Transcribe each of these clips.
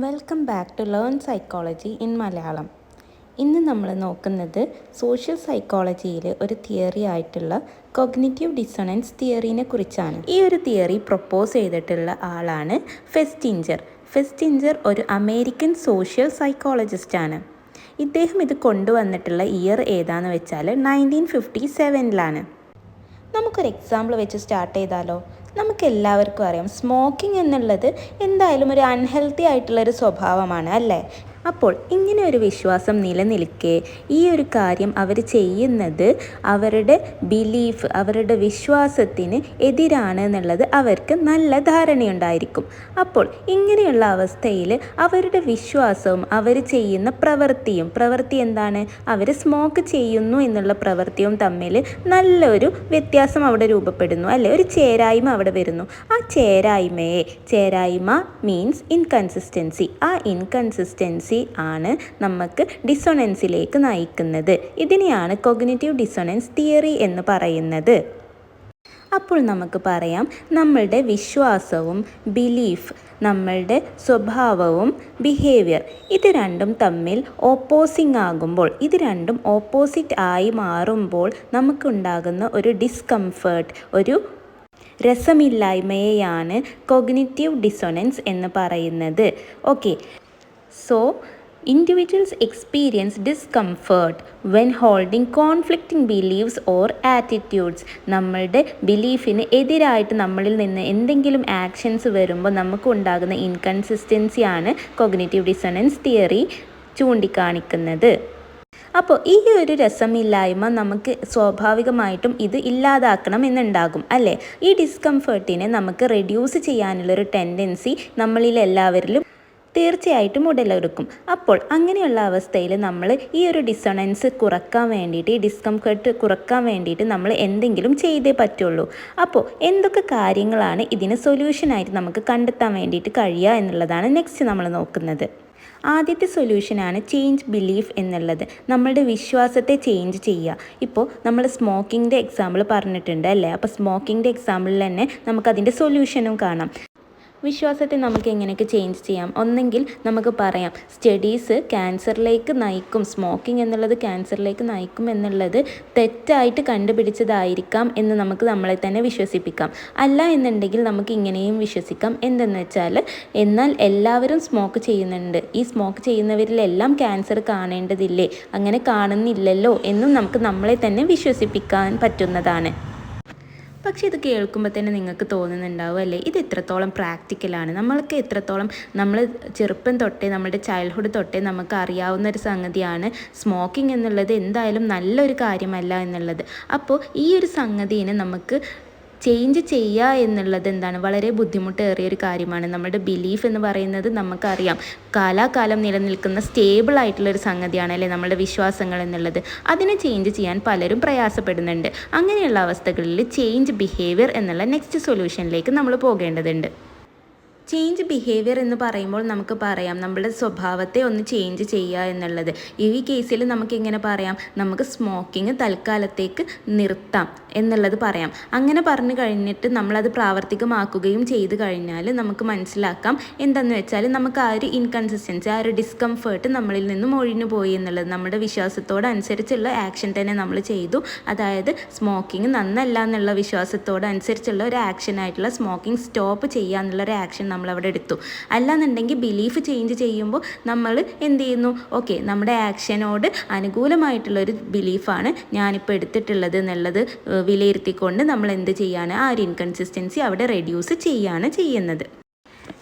Welcome back to learn psychology in Malayalam. ഇന്ന് നമ്മൾ നോക്കുന്നത് സോഷ്യൽ സൈക്കോളജിയിലെ ഒരു തിയറി ആയിട്ടുള്ള കോഗ്നിറ്റീവ് ഡിസൊണൻസ് തിയറിനെ കുറിച്ചാണ്. ഈ ഒരു തിയറി പ്രൊപ്പോസ് ചെയ്തിട്ടുള്ള ആളാണ് ഫെസ്റ്റിഞ്ചർ. ഫെസ്റ്റിഞ്ചർ ഒരു അമേരിക്കൻ സോഷ്യൽ സൈക്കോളജിസ്റ്റാണ്. ഇദ്ദേഹം ഇത് കൊണ്ടുവന്നിട്ടുള്ള ഇയർ ഏതാണെന്ന് വെച്ചാൽ 1957 നമുക്കൊരു എക്സാമ്പിൾ വെച്ച് സ്റ്റാർട്ട് ചെയ്താലോ? നമുക്കെല്ലാവർക്കും അറിയാം, സ്മോക്കിംഗ് എന്നുള്ളത് എന്തായാലും ഒരു അൺഹെൽത്തി ആയിട്ടുള്ളൊരു സ്വഭാവമാണ് അല്ലേ? അപ്പോൾ ഇങ്ങനെ ഒരു വിശ്വാസം നിലനിൽക്കെ ഈ ഒരു കാര്യം അവർ ചെയ്യുന്നത് അവരുടെ ബിലീഫ്, അവരുടെ വിശ്വാസത്തിന് എതിരാണ് എന്നുള്ളത് അവർക്ക് നല്ല ധാരണയുണ്ടായിരിക്കും. അപ്പോൾ ഇങ്ങനെയുള്ള അവസ്ഥയിൽ അവരുടെ വിശ്വാസവും അവർ ചെയ്യുന്ന പ്രവൃത്തി എന്താണ്, അവർ സ്മോക്ക് ചെയ്യുന്നു എന്നുള്ള പ്രവൃത്തിയും തമ്മിൽ നല്ലൊരു വ്യത്യാസം അവിടെ രൂപപ്പെടുന്നു അല്ലേ? ഒരു ചേരായ്മ അവിടെ വരുന്നു. ആ ചേരായ്മ മീൻസ് ഇൻകൺസിസ്റ്റൻസി. ആ ഇൻകൺസിസ്റ്റൻസി ആണ് നമുക്ക് ഡിസൊണൻസിലേക്ക് നയിക്കുന്നത്. ഇതിനെയാണ് കോഗ്നിറ്റീവ് ഡിസൊണൻസ് തിയറി എന്ന് പറയുന്നത്. അപ്പോൾ നമുക്ക് പറയാം, നമ്മളുടെ വിശ്വാസവും ബിലീഫ്, നമ്മളുടെ സ്വഭാവവും ബിഹേവിയർ, ഇത് രണ്ടും തമ്മിൽ ഓപ്പോസിങ് ആകുമ്പോൾ, ഇത് രണ്ടും ഓപ്പോസിറ്റ് ആയി മാറുമ്പോൾ നമുക്കുണ്ടാകുന്ന ഒരു ഡിസ്കംഫേർട്ട്, ഒരു രസമില്ലായ്മയെയാണ് കോഗ്നിറ്റീവ് ഡിസൊണൻസ് എന്ന് പറയുന്നത്. Okay, so individuals experience discomfort when holding conflicting beliefs or attitudes. നമ്മളുടെ ബിലീഫിന് എതിരായിട്ട് നമ്മളിൽ നിന്ന് എന്തെങ്കിലും ആക്ഷൻസ് വരുമ്പോൾ നമുക്കുണ്ടാകുന്ന ഇൻകൺസിസ്റ്റൻസിയാണ് കോഗ്നിറ്റീവ് ഡിസൊണൻസ് തിയറി ചൂണ്ടിക്കാണിക്കുന്നത്. അപ്പോൾ ഈ ഒരു രസമില്ലായ്മ നമുക്ക് സ്വാഭാവികമായിട്ടും ഇത് ഇല്ലാതാക്കണം എന്നുണ്ടാകും അല്ലേ? ഈ ഡിസ്കംഫേർട്ടിനെ നമുക്ക് റെഡ്യൂസ് ചെയ്യാനുള്ളൊരു ടെൻഡൻസി നമ്മളിൽ എല്ലാവരിലും തീർച്ചയായിട്ടും ഉടലെടുക്കും. അപ്പോൾ അങ്ങനെയുള്ള അവസ്ഥയിൽ നമ്മൾ ഈ ഒരു ഡിസൊണൻസ് കുറക്കാൻ വേണ്ടിയിട്ട്, ഈ ഡിസ്കംഫർട്ട് കുറക്കാൻ വേണ്ടിയിട്ട് നമ്മൾ എന്തെങ്കിലും ചെയ്തേ പറ്റുള്ളൂ. അപ്പോൾ എന്തൊക്കെ കാര്യങ്ങളാണ് ഇതിന് സൊല്യൂഷനായിട്ട് നമുക്ക് കണ്ടെത്താൻ വേണ്ടിയിട്ട് കഴിയുക എന്നുള്ളതാണ് നെക്സ്റ്റ് നമ്മൾ നോക്കുന്നത്. ആദ്യത്തെ സൊല്യൂഷനാണ് ചേഞ്ച് ബിലീഫ് എന്നുള്ളത്. നമ്മളുടെ വിശ്വാസത്തെ ചേഞ്ച് ചെയ്യുക. ഇപ്പോൾ നമ്മൾ സ്മോക്കിങ്ങിൻ്റെ എക്സാമ്പിൾ പറഞ്ഞിട്ടുണ്ട് അല്ലേ? അപ്പോൾ സ്മോക്കിങ്ങിൻ്റെ എക്സാമ്പിളിൽ തന്നെ നമുക്കതിൻ്റെ സൊല്യൂഷനും കാണാം. വിശ്വാസത്തെ നമുക്ക് എങ്ങനെയൊക്കെ ചേഞ്ച് ചെയ്യാം? ഒന്നെങ്കിൽ നമുക്ക് പറയാം, സ്റ്റഡീസ് ക്യാൻസറിലേക്ക് നയിക്കും, സ്മോക്കിംഗ് എന്നുള്ളത് ക്യാൻസറിലേക്ക് നയിക്കും എന്നുള്ളത് തെറ്റായിട്ട് കണ്ടുപിടിച്ചതായിരിക്കാം എന്ന് നമുക്ക് നമ്മളെ തന്നെ വിശ്വസിപ്പിക്കാം. അല്ല എന്നുണ്ടെങ്കിൽ നമുക്ക് ഇങ്ങനെയും വിശ്വസിക്കാം. എന്തെന്ന് വെച്ചാൽ, എന്നാൽ എല്ലാവരും സ്മോക്ക് ചെയ്യുന്നുണ്ട്, ഈ സ്മോക്ക് ചെയ്യുന്നവരിലെല്ലാം ക്യാൻസർ കാണേണ്ടതില്ലേ, അങ്ങനെ കാണുന്നില്ലല്ലോ എന്നും നമുക്ക് നമ്മളെ തന്നെ വിശ്വസിപ്പിക്കാൻ പറ്റുന്നതാണ്. പക്ഷേ ഇത് കേൾക്കുമ്പോൾ തന്നെ നിങ്ങൾക്ക് തോന്നുന്നുണ്ടാവും അല്ലേ, ഇത് എത്രത്തോളം പ്രാക്ടിക്കലാണ്, നമ്മൾക്ക് എത്രത്തോളം നമ്മൾ ചെറുപ്പം തൊട്ടേ, നമ്മുടെ ചൈൽഡ്ഹുഡ് തൊട്ടേ നമുക്ക് അറിയാവുന്ന ഒരു സംഗതിയാണ് സ്മോക്കിംഗ് എന്നുള്ളത് എന്തായാലും നല്ലൊരു കാര്യമല്ല എന്നുള്ളത്. അപ്പോൾ ഈ ഒരു സംഗതിനെ നമുക്ക് ചേഞ്ച് ചെയ്യുക എന്നുള്ളത് എന്താണ്, വളരെ ബുദ്ധിമുട്ടേറിയൊരു കാര്യമാണ്. നമ്മുടെ ബിലീഫ് എന്ന് പറയുന്നത് നമുക്കറിയാം, കാലാകാലം നിലനിൽക്കുന്ന സ്റ്റേബിൾ ആയിട്ടുള്ളൊരു സംഗതിയാണ് അല്ലേ നമ്മുടെ വിശ്വാസങ്ങൾ എന്നുള്ളത്. അതിനെ ചേഞ്ച് ചെയ്യാൻ പലരും പ്രയാസപ്പെടുന്നുണ്ട്. അങ്ങനെയുള്ള അവസ്ഥകളിൽ ചേഞ്ച് ബിഹേവിയർ എന്നുള്ള നെക്സ്റ്റ് സൊല്യൂഷനിലേക്ക് നമ്മൾ പോകേണ്ടതുണ്ട്. ചേഞ്ച് ബിഹേവിയർ എന്ന് പറയുമ്പോൾ നമുക്ക് പറയാം, നമ്മുടെ സ്വഭാവത്തെ ഒന്ന് ചേഞ്ച് ചെയ്യുക എന്നുള്ളത്. ഈ കേസിൽ നമുക്കിങ്ങനെ പറയാം, നമുക്ക് സ്മോക്കിംഗ് തൽക്കാലത്തേക്ക് നിർത്താം എന്നുള്ളത് പറയാം. അങ്ങനെ പറഞ്ഞു കഴിഞ്ഞിട്ട് നമ്മളത് പ്രാവർത്തികമാക്കുകയും ചെയ്ത് കഴിഞ്ഞാൽ നമുക്ക് മനസ്സിലാക്കാം എന്താണെന്ന് വെച്ചാൽ, നമുക്ക് ആ ഒരു ഇൻകൺസിസ്റ്റൻസി, ആ ഒരു ഡിസ്കംഫേർട്ട് നമ്മളിൽ നിന്നും ഒഴിഞ്ഞു പോയി എന്നുള്ളത്. നമ്മുടെ വിശ്വാസത്തോടനുസരിച്ചുള്ള ആക്ഷൻ തന്നെ നമ്മൾ ചെയ്തു. അതായത് സ്മോക്കിംഗ് നന്നല്ല എന്നുള്ള വിശ്വാസത്തോടനുസരിച്ചുള്ള ഒരു ആക്ഷനായിട്ടുള്ള സ്മോക്കിംഗ് സ്റ്റോപ്പ് ചെയ്യുക എന്നുള്ളൊരു ആക്ഷൻ നമ്മളവിടെ എടുത്തു. അല്ലാന്നുണ്ടെങ്കിൽ ബിലീഫ് ചേഞ്ച് ചെയ്യുമ്പോൾ നമ്മൾ എന്ത് ചെയ്യുന്നു, ഓക്കെ, നമ്മുടെ ആക്ഷനോട് അനുകൂലമായിട്ടുള്ളൊരു ബിലീഫാണ് ഞാനിപ്പോൾ എടുത്തിട്ടുള്ളത് എന്നുള്ളത് വിലയിരുത്തിക്കൊണ്ട് നമ്മൾ എന്ത് ചെയ്യാണ്, ആ ഒരു ഇൻകൺസിസ്റ്റൻസി അവിടെ റെഡ്യൂസ് ചെയ്യാണ് ചെയ്യുന്നത്.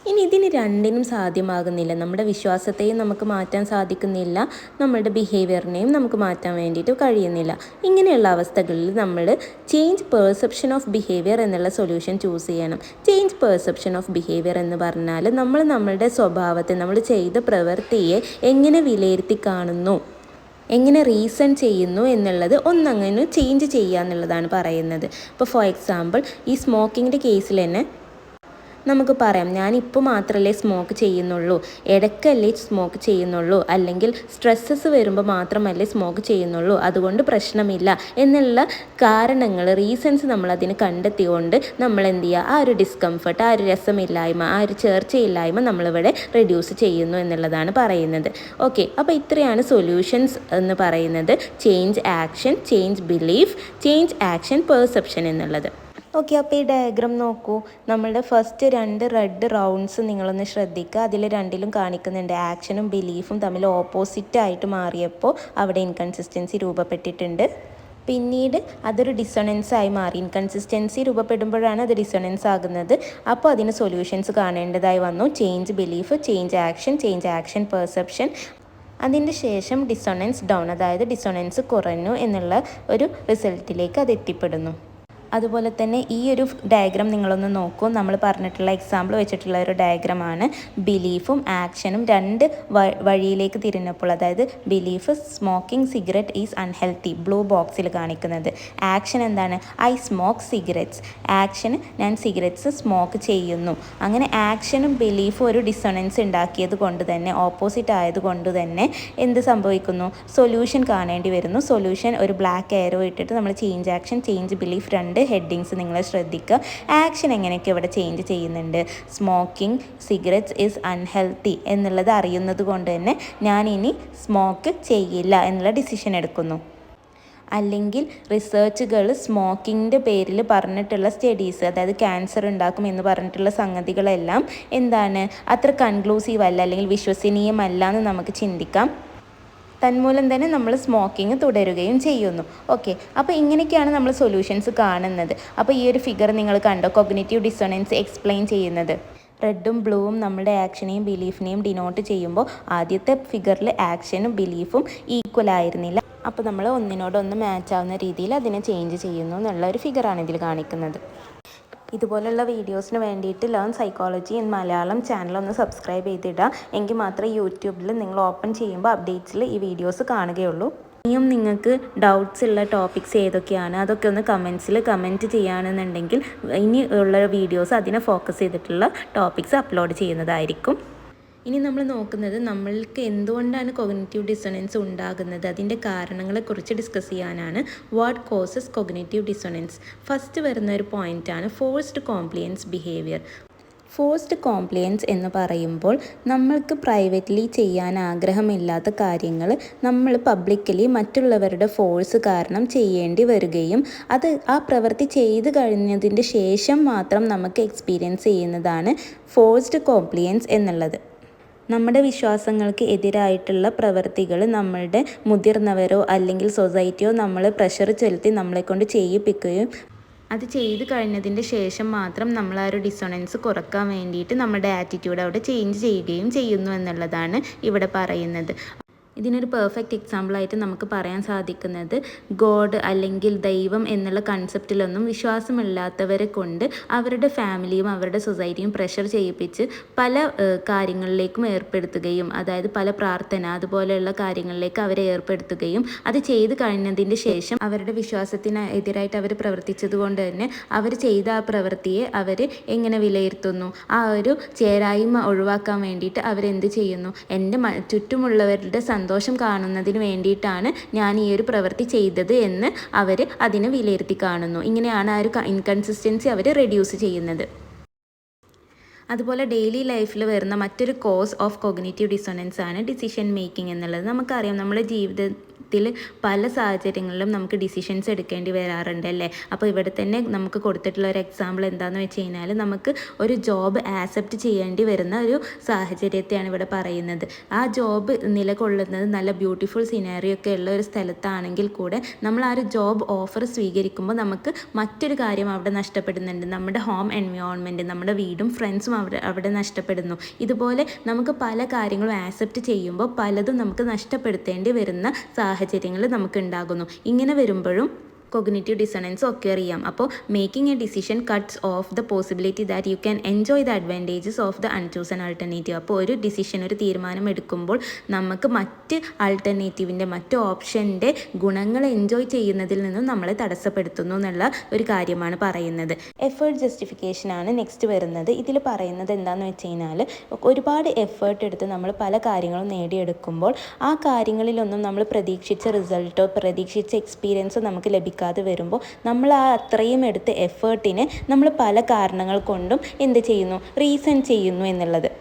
ഇനി ഇതിന് രണ്ടിനും സാധ്യമാകുന്നില്ല. നമ്മുടെ വിശ്വാസത്തെയും നമുക്ക് മാറ്റാൻ സാധിക്കുന്നില്ല, നമ്മളുടെ ബിഹേവിയറിനെയും നമുക്ക് മാറ്റാൻ വേണ്ടിയിട്ട് കഴിയുന്നില്ല. ഇങ്ങനെയുള്ള അവസ്ഥകളിൽ നമ്മൾ ചേഞ്ച് പെർസെപ്ഷൻ ഓഫ് ബിഹേവിയർ എന്നുള്ള സൊല്യൂഷൻ ചൂസ് ചെയ്യണം. ചേഞ്ച് പെർസെപ്ഷൻ ഓഫ് ബിഹേവിയർ എന്ന് പറഞ്ഞാൽ നമ്മൾ നമ്മളുടെ സ്വഭാവത്തെ, നമ്മൾ ചെയ്ത പ്രവൃത്തിയെ എങ്ങനെ വിലയിരുത്തി കാണുന്നു, എങ്ങനെ റീസൺ ചെയ്യുന്നു എന്നുള്ളത് ഒന്നങ്ങനെ ചേഞ്ച് ചെയ്യുക എന്നുള്ളതാണ് പറയുന്നത്. ഇപ്പോൾ ഫോർ എക്സാമ്പിൾ ഈ സ്മോക്കിങ്ങിൻ്റെ കേസിൽ തന്നെ നമുക്ക് പറയാം ഞാനിപ്പോൾ മാത്രമല്ലേ സ്മോക്ക് ചെയ്യുന്നുള്ളൂ, ഇടയ്ക്കല്ലേ സ്മോക്ക് ചെയ്യുന്നുള്ളൂ, അല്ലെങ്കിൽ സ്ട്രെസ്സസ് വരുമ്പോൾ മാത്രമല്ലേ സ്മോക്ക് ചെയ്യുന്നുള്ളൂ, അതുകൊണ്ട് പ്രശ്നമില്ല എന്നുള്ള കാരണങ്ങൾ, റീസൺസ് നമ്മളതിന് കണ്ടെത്തിക്കൊണ്ട് നമ്മൾ എന്ത് ചെയ്യുക, ആ ഒരു ഡിസ്കംഫർട്ട്, ആ ഒരു രസമില്ലായ്മ, ആ ഒരു ചേർച്ചയില്ലായ്മ നമ്മളിവിടെ റെഡ്യൂസ് ചെയ്യുന്നു എന്നുള്ളതാണ് പറയുന്നത്. ഓക്കെ, അപ്പോൾ ഇത്രയാണ് സൊല്യൂഷൻസ് എന്ന് പറയുന്നത്. Change action, change belief, change action, perception എന്നുള്ളത്. ഓക്കെ, അപ്പോൾ ഈ ഡയഗ്രാം നോക്കൂ. നമ്മളുടെ ഫസ്റ്റ് 2 റെഡ് റൗണ്ട്സ് നിങ്ങളൊന്ന് ശ്രദ്ധിക്കുക. അതിൽ രണ്ടിലും കാണിക്കുന്നുണ്ട് ആക്ഷനും ബിലീഫും തമ്മിൽ ഓപ്പോസിറ്റ് ആയിട്ട് മാറിയപ്പോൾ അവിടെ ഇൻകൺസിസ്റ്റൻസി രൂപപ്പെട്ടിട്ടുണ്ട്. പിന്നീട് അതൊരു ഡിസൊണൻസ് ആയി മാറി. ഇൻകൺസിസ്റ്റൻസി രൂപപ്പെടുമ്പോഴാണ് അത് ഡിസൊണൻസ് ആകുന്നത്. അപ്പോൾ അതിന് സൊല്യൂഷൻസ് കാണേണ്ടതായി വന്നു. Change belief, change action, perception. അതിൻ്റെ ശേഷം ഡിസൊണൻസ് ഡൗൺ, അതായത് ഡിസൊണൻസ് കുറഞ്ഞു എന്നുള്ള ഒരു റിസൾട്ടിലേക്ക് അത് എത്തിപ്പെടുന്നു. അതുപോലെ തന്നെ ഈ ഒരു ഡയഗ്രാം നിങ്ങളൊന്ന് നോക്കൂ. നമ്മൾ പറഞ്ഞിട്ടുള്ള എക്സാമ്പിൾ വെച്ചിട്ടുള്ള ഒരു ഡയഗ്രാമാണ്. ബിലീഫും ആക്ഷനും രണ്ട് വഴിയിലേക്ക് തിരിഞ്ഞപ്പോൾ, അതായത് belief smoking cigarette is unhealthy, blue ബോക്സിൽ കാണിക്കുന്നത്. ആക്ഷൻ എന്താണ്? ഐ സ്മോക്ക് സിഗരറ്റ്സ്, ആക്ഷന് ഞാൻ സിഗരറ്റ്സ് സ്മോക്ക് ചെയ്യുന്നു. അങ്ങനെ ആക്ഷനും ബിലീഫും ഒരു ഡിസൊണൻസ് ഉണ്ടാക്കിയത് കൊണ്ട് തന്നെ, ഓപ്പോസിറ്റ് ആയതുകൊണ്ട് തന്നെ എന്ത് സംഭവിക്കുന്നു? സൊല്യൂഷൻ കാണേണ്ടി വരുന്നു. സൊല്യൂഷൻ ഒരു ബ്ലാക്ക് എയറോ ഇട്ടിട്ട് നമ്മൾ ചേഞ്ച് ആക്ഷൻ, ചേഞ്ച് ബിലീഫ്, രണ്ട് ഹെഡിങ്സ് നിങ്ങൾ ശ്രദ്ധിക്കുക. ആക്ഷൻ എങ്ങനെയൊക്കെ ഇവിടെ ചേഞ്ച് ചെയ്യുന്നുണ്ട്. സ്മോക്കിംഗ് സിഗരറ്റ്സ് ഈസ് അൺഹെൽത്തി എന്നുള്ളത് അറിയുന്നത് കൊണ്ട് തന്നെ ഞാനിനി സ്മോക്ക് ചെയ്യില്ല എന്നുള്ള ഡിസിഷൻ എടുക്കുന്നു. അല്ലെങ്കിൽ റിസർച്ചുകൾ സ്മോക്കിങ്ങിൻ്റെ പേരിൽ പറഞ്ഞിട്ടുള്ള സ്റ്റഡീസ്, അതായത് ക്യാൻസർ ഉണ്ടാക്കും എന്ന് പറഞ്ഞിട്ടുള്ള സംഗതികളെല്ലാം എന്താണ്, അത്ര കൺക്ലൂസീവ് അല്ല, അല്ലെങ്കിൽ വിശ്വസനീയമല്ല എന്ന് നമുക്ക് ചിന്തിക്കാം. തന്മൂലം തന്നെ നമ്മൾ സ്മോക്കിംഗ് തുടരുകയും ചെയ്യുന്നു. ഓക്കെ, അപ്പോൾ ഇങ്ങനെയൊക്കെയാണ് നമ്മൾ സൊല്യൂഷൻസ് കാണുന്നത്. അപ്പോൾ ഈ ഒരു ഫിഗർ നിങ്ങൾ കണ്ടോ, കോഗ്നിറ്റീവ് ഡിസൊണൻസ് എക്സ്പ്ലെയിൻ ചെയ്യുന്നത്. റെഡും ബ്ലൂവും നമ്മുടെ ആക്ഷനെയും ബിലീഫിനെയും ഡിനോട്ട് ചെയ്യുമ്പോൾ ആദ്യത്തെ ഫിഗറിൽ ആക്ഷനും ബിലീഫും ഈക്വൽ ആയിരുന്നില്ല. അപ്പോൾ നമ്മൾ ഒന്നിനോടൊന്ന് മാച്ച് ആവുന്ന രീതിയിൽ അതിനെ ചേഞ്ച് ചെയ്യുന്നു എന്നുള്ള ഒരു ഫിഗറാണ് ഇതിൽ കാണിക്കുന്നത്. ഇതുപോലുള്ള വീഡിയോസിന് വേണ്ടിയിട്ട് learn psychology in Malayalam channel ഒന്ന് സബ്സ്ക്രൈബ് ചെയ്തിടുക. എങ്കിൽ മാത്രമേ യൂട്യൂബിൽ നിങ്ങൾ ഓപ്പൺ ചെയ്യുമ്പോൾ അപ്ഡേറ്റ്സിൽ ഈ വീഡിയോസ് കാണുകയുള്ളൂ. ഇനിയും നിങ്ങൾക്ക് ഡൗട്ട്സ് ഉള്ള ടോപ്പിക്സ് ഏതൊക്കെയാണ് അതൊക്കെ ഒന്ന് കമൻസിൽ കമൻറ്റ് ചെയ്യുകയാണെന്നുണ്ടെങ്കിൽ ഇനി ഉള്ള വീഡിയോസ് അതിനെ ഫോക്കസ് ചെയ്തിട്ടുള്ള ടോപ്പിക്സ് അപ്ലോഡ് ചെയ്യുന്നതായിരിക്കും. ഇനി നമ്മൾ നോക്കുന്നത് നമ്മൾക്ക് എന്തുകൊണ്ടാണ് കോഗ്നിറ്റീവ് ഡിസൊണൻസ് ഉണ്ടാകുന്നത്, അതിൻ്റെ കാരണങ്ങളെക്കുറിച്ച് ഡിസ്കസ് ചെയ്യാനാണ്. What causes cognitive dissonance? First വരുന്ന ഒരു പോയിൻ്റാണ് forced compliance behaviour. Forced compliance എന്ന് പറയുമ്പോൾ നമ്മൾക്ക് പ്രൈവറ്റ്ലി ചെയ്യാൻ ആഗ്രഹമില്ലാത്ത കാര്യങ്ങൾ നമ്മൾ പബ്ലിക്കലി മറ്റുള്ളവരുടെ ഫോഴ്സ് കാരണം ചെയ്യേണ്ടി വരികയും അത് ആ പ്രവൃത്തി ചെയ്തു കഴിഞ്ഞതിൻ്റെ ശേഷം മാത്രം നമുക്ക് എക്സ്പീരിയൻസ് ചെയ്യുന്നതാണ് ഫോഴ്സ്ഡ് കോംപ്ലിയൻസ് എന്നുള്ളത്. നമ്മുടെ വിശ്വാസങ്ങൾക്ക് എതിരായിട്ടുള്ള പ്രവൃത്തികൾ നമ്മളുടെ മുതിർന്നവരോ അല്ലെങ്കിൽ സൊസൈറ്റിയോ നമ്മൾ പ്രഷർ ചെലുത്തി നമ്മളെക്കൊണ്ട് ചെയ്യിപ്പിക്കുകയും അത് ചെയ്ത് കഴിഞ്ഞതിൻ്റെ ശേഷം മാത്രം നമ്മൾ ആ ഒരു ഡിസൊണൻസ് കുറക്കാൻ വേണ്ടിയിട്ട് നമ്മുടെ ആറ്റിറ്റ്യൂഡ് അവിടെ ചേഞ്ച് ചെയ്യുകയും ചെയ്യുന്നു എന്നുള്ളതാണ് ഇവിടെ പറയുന്നത്. ഇതിനൊരു പെർഫെക്റ്റ് എക്സാമ്പിളായിട്ട് നമുക്ക് പറയാൻ സാധിക്കുന്നത് ഗോഡ് അല്ലെങ്കിൽ ദൈവം എന്നുള്ള കൺസെപ്റ്റിലൊന്നും വിശ്വാസമില്ലാത്തവരെ കൊണ്ട് അവരുടെ ഫാമിലിയും അവരുടെ സൊസൈറ്റിയും പ്രഷർ ചെയ്യിപ്പിച്ച് പല കാര്യങ്ങളിലേക്കും ഏർപ്പെടുത്തുകയും, അതായത് പല പ്രാർത്ഥന അതുപോലെയുള്ള കാര്യങ്ങളിലേക്ക് അവരെ ഏർപ്പെടുത്തുകയും അത് ചെയ്ത് കഴിഞ്ഞതിൻ്റെ ശേഷം അവരുടെ വിശ്വാസത്തിന് എതിരായിട്ട് അവർ പ്രവർത്തിച്ചത് കൊണ്ട് തന്നെ അവർ ചെയ്ത ആ പ്രവൃത്തിയെ അവർ എങ്ങനെ വിലയിരുത്തുന്നു, ആ ഒരു ചേരായ്മ ഒഴിവാക്കാൻ വേണ്ടിയിട്ട് അവരെന്ത് ചെയ്യുന്നു, എൻ്റെ ചുറ്റുമുള്ളവരുടെ സന്തോഷം കാണുന്നതിന് വേണ്ടിയിട്ടാണ് ഞാൻ ഈ ഒരു പ്രവൃത്തി ചെയ്തത് എന്ന് അവർ അതിനെ വിലയിരുത്തി കാണുന്നു. ഇങ്ങനെയാണ് ആ ഒരു ഇൻകൺസിസ്റ്റൻസി അവർ റെഡ്യൂസ് ചെയ്യുന്നത്. അതുപോലെ ഡെയിലി ലൈഫിൽ വരുന്ന മറ്റൊരു കോസ് ഓഫ് കോഗ്നിറ്റീവ് ഡിസൊണൻസ് ആണ് ഡിസിഷൻ മേക്കിംഗ് എന്നുള്ളത്. നമുക്കറിയാം നമ്മുടെ ജീവിതത്തിൽ പല സാഹചര്യങ്ങളിലും നമുക്ക് ഡിസിഷൻസ് എടുക്കേണ്ടി വരാറുണ്ട് അല്ലേ. അപ്പോൾ ഇവിടെ തന്നെ നമുക്ക് കൊടുത്തിട്ടുള്ള ഒരു എക്സാമ്പിൾ എന്താണെന്ന് വെച്ച് കഴിഞ്ഞാൽ നമുക്ക് ഒരു ജോബ് ആക്സെപ്റ്റ് ചെയ്യേണ്ടി വരുന്ന ഒരു സാഹചര്യത്തെയാണ് ഇവിടെ പറയുന്നത്. ആ ജോബ് നിലകൊള്ളുന്നത് നല്ല ബ്യൂട്ടിഫുൾ സിനാരിയോ ഒക്കെ ഉള്ള ഒരു സ്ഥലത്താണെങ്കിൽ കൂടെ നമ്മൾ ആ ഒരു ജോബ് ഓഫർ സ്വീകരിക്കുമ്പോൾ നമുക്ക് മറ്റൊരു കാര്യം അവിടെ നഷ്ടപ്പെടുന്നുണ്ട്. നമ്മുടെ ഹോം എൻവയോൺമെൻറ്റ്, നമ്മുടെ വീടും ഫ്രണ്ട്സും അവിടെ നഷ്ടപ്പെടുന്നു. ഇതുപോലെ നമുക്ക് പല കാര്യങ്ങളും ആക്സെപ്റ്റ് ചെയ്യുമ്പോൾ പലതും നമുക്ക് നഷ്ടപ്പെടുത്തേണ്ടി വരുന്ന സാഹചര്യങ്ങൾ നമുക്ക് ഉണ്ടാകുന്നു. ഇങ്ങനെ വരുമ്പോഴും കൊഗ്നിറ്റീവ് ഡിസൊണൻസ് ഒക്കെ അറിയാം. അപ്പോൾ making a decision cuts off the possibility that you can enjoy the advantages of the unchosen alternative. അപ്പോൾ ഒരു ഡിസിഷൻ, ഒരു തീരുമാനം എടുക്കുമ്പോൾ നമുക്ക് മറ്റ് ആൾട്ടർനേറ്റീവിൻ്റെ, മറ്റ് ഓപ്ഷൻ്റെ ഗുണങ്ങൾ എൻജോയ് ചെയ്യുന്നതിൽ നിന്നും നമ്മളെ തടസ്സപ്പെടുത്തുന്നു എന്നുള്ള ഒരു കാര്യമാണ് പറയുന്നത്. എഫേർട്ട് ജസ്റ്റിഫിക്കേഷനാണ് നെക്സ്റ്റ് വരുന്നത്. ഇതിൽ പറയുന്നത് എന്താണെന്ന് വെച്ച് കഴിഞ്ഞാൽ, ഒരുപാട് എഫേർട്ട് എടുത്ത് നമ്മൾ പല കാര്യങ്ങളും നേടിയെടുക്കുമ്പോൾ ആ കാര്യങ്ങളിലൊന്നും നമ്മൾ പ്രതീക്ഷിച്ച റിസൾട്ടോ പ്രതീക്ഷിച്ച എക്സ്പീരിയൻസോ നമുക്ക് ലഭിക്കാതെ വരുമ്പോൾ നമ്മൾ ആ അത്രയും എടുത്ത എഫേർട്ടിനെ നമ്മൾ പല കാരണങ്ങൾ കൊണ്ടും എന്ത് ചെയ്യുന്നു, റീസൺ ചെയ്യുന്നു എന്നുള്ളത്.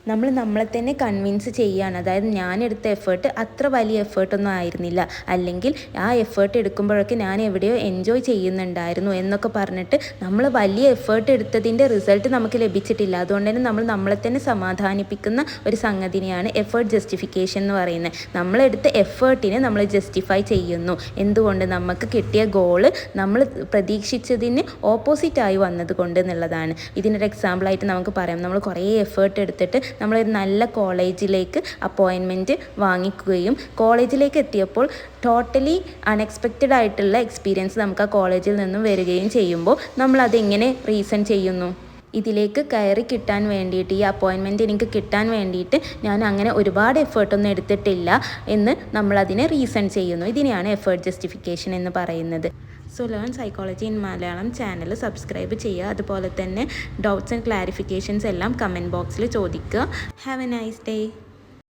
നമ്മൾ നമ്മളെ തന്നെ കൺവിൻസ് ചെയ്യുകയാണ്. അതായത് ഞാനെടുത്ത എഫേർട്ട് അത്ര വലിയ എഫേർട്ടൊന്നും ആയിരുന്നില്ല, അല്ലെങ്കിൽ ആ എഫേർട്ട് എടുക്കുമ്പോഴൊക്കെ ഞാൻ എവിടെയോ എൻജോയ് ചെയ്യുന്നുണ്ടായിരുന്നു എന്നൊക്കെ പറഞ്ഞിട്ട് നമ്മൾ വലിയ എഫേർട്ട് എടുത്തതിൻ്റെ റിസൾട്ട് നമുക്ക് ലഭിച്ചിട്ടില്ല. അതുകൊണ്ട് തന്നെ നമ്മൾ നമ്മളെ തന്നെ സമാധാനിപ്പിക്കുന്ന ഒരു സംഗതിനെയാണ് എഫേർട്ട് ജസ്റ്റിഫിക്കേഷൻ എന്ന് പറയുന്നത്. നമ്മളെടുത്ത എഫേർട്ടിനെ നമ്മൾ ജസ്റ്റിഫൈ ചെയ്യുന്നു. എന്തുകൊണ്ട്? നമുക്ക് കിട്ടിയ ഗോള് നമ്മൾ പ്രതീക്ഷിച്ചതിന് ഓപ്പോസിറ്റായി വന്നതുകൊണ്ട് എന്നുള്ളതാണ്. ഇതിനൊരു എക്സാമ്പിളായിട്ട് നമുക്ക് പറയാം. നമ്മൾ കുറേ എഫേർട്ട് എടുത്തിട്ട് നമ്മളൊരു നല്ല കോളേജിലേക്ക് അപ്പോയിൻമെൻറ്റ് വാങ്ങിക്കുകയും കോളേജിലേക്ക് എത്തിയപ്പോൾ ടോട്ടലി അൺഎക്സ്പെക്റ്റഡ് ആയിട്ടുള്ള എക്സ്പീരിയൻസ് നമുക്ക് ആ കോളേജിൽ നിന്നും വരികയും ചെയ്യുമ്പോൾ നമ്മളതെങ്ങനെ റീസൺ ചെയ്യുന്നു? ഇതിലേക്ക് കയറി കിട്ടാൻ വേണ്ടിയിട്ട്, ഈ അപ്പോയിൻമെൻറ്റ് എനിക്ക് കിട്ടാൻ വേണ്ടിയിട്ട് ഞാൻ അങ്ങനെ ഒരുപാട് എഫേർട്ടൊന്നും എടുത്തിട്ടില്ല എന്ന് നമ്മളതിനെ റീസൺ ചെയ്യുന്നു. ഇതിനെയാണ് എഫേർട്ട് ജസ്റ്റിഫിക്കേഷൻ എന്ന് പറയുന്നത്. So learn psychology in Malayalam channel subscribe ചെയ്യുക. അതുപോലെ തന്നെ ഡൗട്ട്സ് ആൻഡ് ക്ലാരിഫിക്കേഷൻസ് എല്ലാം കമൻറ്റ് ബോക്സിൽ ചോദിക്കുക. Have A nice day.